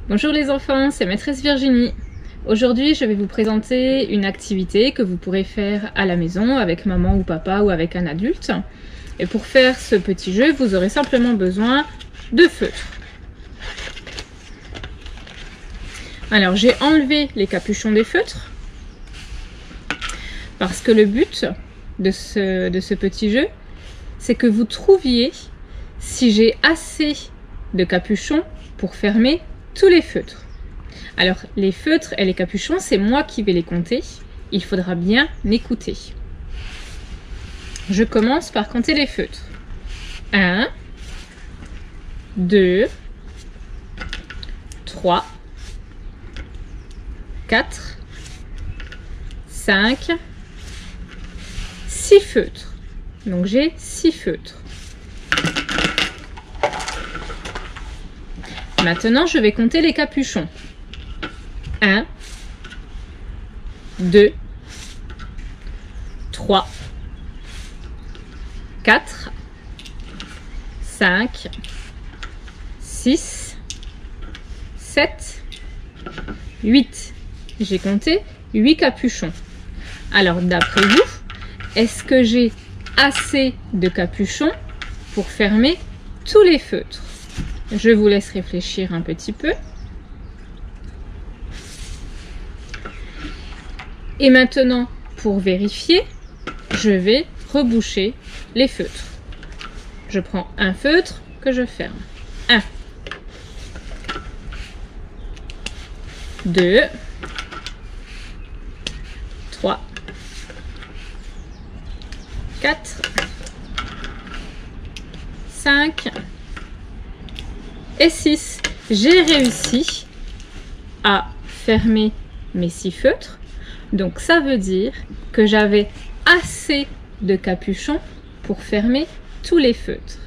Bonjour les enfants, c'est maîtresse Virginie. Aujourd'hui, je vais vous présenter une activité que vous pourrez faire à la maison avec maman ou papa ou avec un adulte. Et pour faire ce petit jeu, vous aurez simplement besoin de feutres. Alors, j'ai enlevé les capuchons des feutres parce que le but de ce petit jeu, c'est que vous trouviez si j'ai assez de capuchons pour fermer tous les feutres. Alors, les feutres et les capuchons, c'est moi qui vais les compter. Il faudra bien m'écouter. Je commence par compter les feutres. 1, 2, 3, 4, 5, 6 feutres. Donc, j'ai 6 feutres. Maintenant, je vais compter les capuchons. 1, 2, 3, 4, 5, 6, 7, 8. J'ai compté 8 capuchons. Alors, d'après vous, est-ce que j'ai assez de capuchons pour fermer tous les feutres? Je vous laisse réfléchir un petit peu. Et maintenant, pour vérifier, je vais reboucher les feutres. Je prends un feutre que je ferme. 1, 2, 3, 4, 5 et 6. J'ai réussi à fermer mes 6 feutres. Donc ça veut dire que j'avais assez de capuchons pour fermer tous les feutres.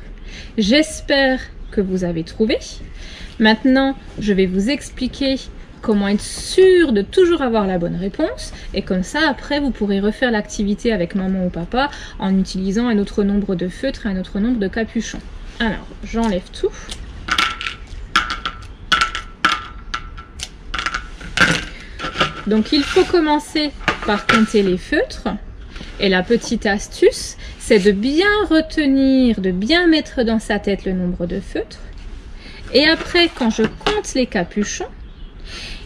J'espère que vous avez trouvé. Maintenant, je vais vous expliquer comment être sûr de toujours avoir la bonne réponse. Et comme ça, après, vous pourrez refaire l'activité avec maman ou papa en utilisant un autre nombre de feutres et un autre nombre de capuchons. Alors, j'enlève tout. Donc, il faut commencer par compter les feutres. Et la petite astuce, c'est de bien retenir, de bien mettre dans sa tête le nombre de feutres. Et après, quand je compte les capuchons,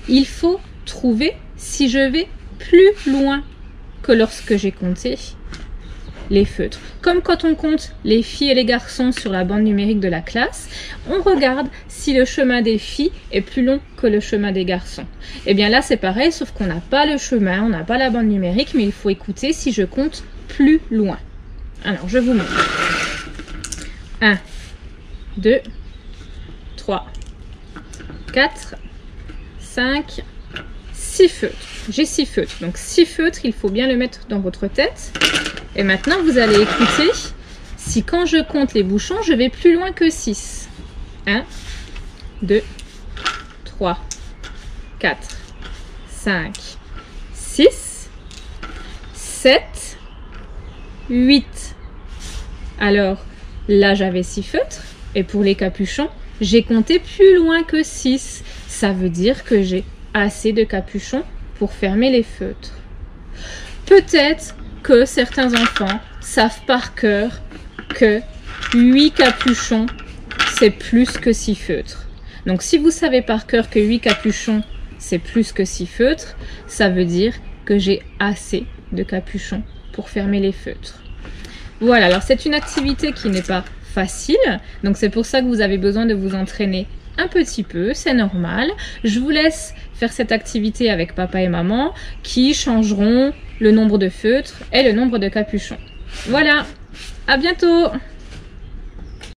il faut trouver si je vais plus loin que lorsque j'ai compté les feutres. Comme quand on compte les filles et les garçons sur la bande numérique de la classe, on regarde si le chemin des filles est plus long que le chemin des garçons. Et bien là, c'est pareil, sauf qu'on n'a pas le chemin, on n'a pas la bande numérique, mais il faut écouter si je compte plus loin. Alors, je vous montre. 1, 2, 3, 4, 5, 6 feutres. J'ai 6 feutres. Donc 6 feutres, il faut bien le mettre dans votre tête. Et maintenant, vous allez écouter si quand je compte les bouchons, je vais plus loin que 6. 1, 2, 3, 4, 5, 6, 7, 8. Alors, là, j'avais 6 feutres. Et pour les capuchons, j'ai compté plus loin que 6. Ça veut dire que j'ai assez de capuchons pour fermer les feutres. Peut-être que certains enfants savent par cœur que 8 capuchons, c'est plus que 6 feutres. Donc si vous savez par cœur que 8 capuchons, c'est plus que 6 feutres, ça veut dire que j'ai assez de capuchons pour fermer les feutres. Voilà, alors c'est une activité qui n'est pas facile, donc c'est pour ça que vous avez besoin de vous entraîner un petit peu, c'est normal. Je vous laisse faire cette activité avec papa et maman qui changeront le nombre de feutres et le nombre de capuchons. Voilà, à bientôt!